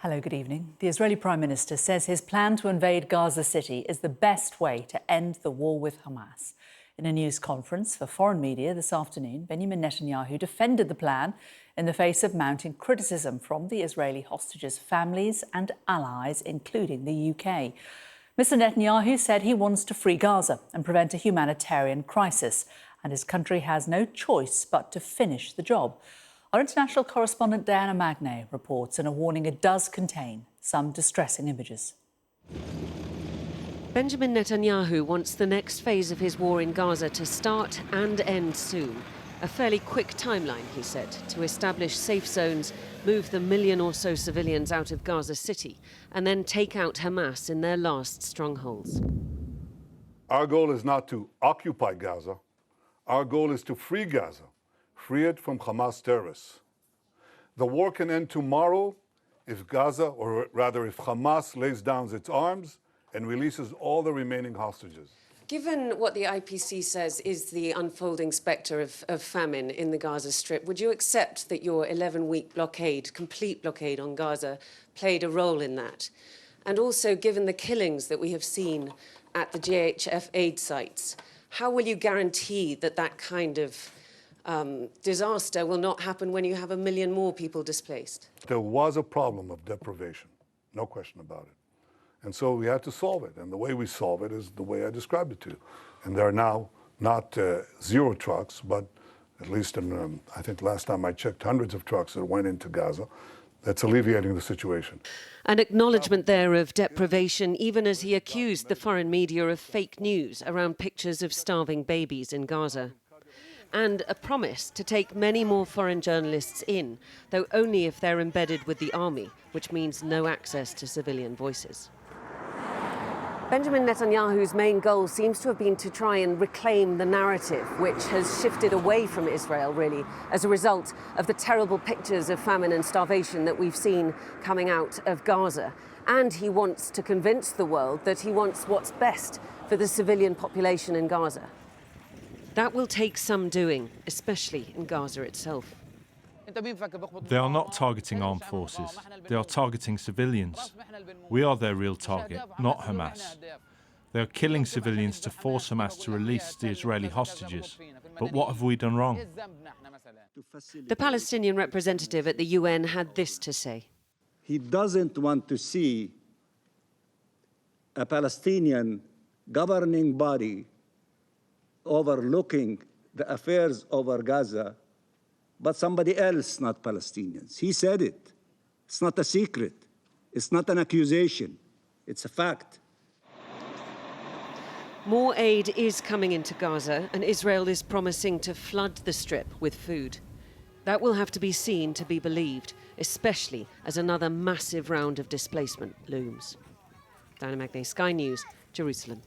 Hello, good evening. The Israeli Prime Minister says his plan to invade Gaza City is the best way to end the war with Hamas. In a news conference for foreign media this afternoon, Benjamin Netanyahu defended the plan in the face of mounting criticism from the Israeli hostages' families and allies, including the UK. Mr. Netanyahu said he wants to free Gaza and prevent a humanitarian crisis, and his country has no choice but to finish the job. Our international correspondent Diana Magne reports in a warning it does contain some distressing images. Benjamin Netanyahu wants the next phase of his war in Gaza to start and end soon. A fairly quick timeline, he said, to establish safe zones, move the million or so civilians out of Gaza City, and then take out Hamas in their last strongholds. Our goal is not to occupy Gaza. Our goal is to free Gaza. Free it from Hamas terrorists. The war can end tomorrow if Gaza, or rather if Hamas lays down its arms and releases all the remaining hostages. Given what the IPC says is the unfolding spectre of famine in the Gaza Strip, would you accept that your 11-week blockade, complete blockade on Gaza, played a role in that? And also, given the killings that we have seen at the GHF aid sites, how will you guarantee that that kind of disaster will not happen when you have 1 million more people displaced? There was a problem of deprivation, no question about it. And so we had to solve it. And the way we solve it is the way I described it to you. And there are now not 0 trucks, but at least in, I think last time I checked, hundreds of trucks that went into Gaza. That's alleviating the situation. An acknowledgement there of deprivation, even as he accused the foreign media of fake news around pictures of starving babies in Gaza. And a promise to take many more foreign journalists in, though only if they're embedded with the army, which means no access to civilian voices. Benjamin Netanyahu's main goal seems to have been to try and reclaim the narrative, which has shifted away from Israel, really, as a result of the terrible pictures of famine and starvation that we've seen coming out of Gaza. And he wants to convince the world that he wants what's best for the civilian population in Gaza. That will take some doing, especially in Gaza itself. They are not targeting armed forces. They are targeting civilians. We are their real target, not Hamas. They are killing civilians to force Hamas to release the Israeli hostages. But what have we done wrong? The Palestinian representative at the UN had this to say. He doesn't want to see a Palestinian governing body overlooking the affairs over Gaza, but somebody else, not Palestinians. He said it. It's not a secret. It's not an accusation. It's a fact. More aid is coming into Gaza, and Israel is promising to flood the Strip with food. That will have to be seen to be believed, especially as another massive round of displacement looms. Diana Magne, Sky News, Jerusalem.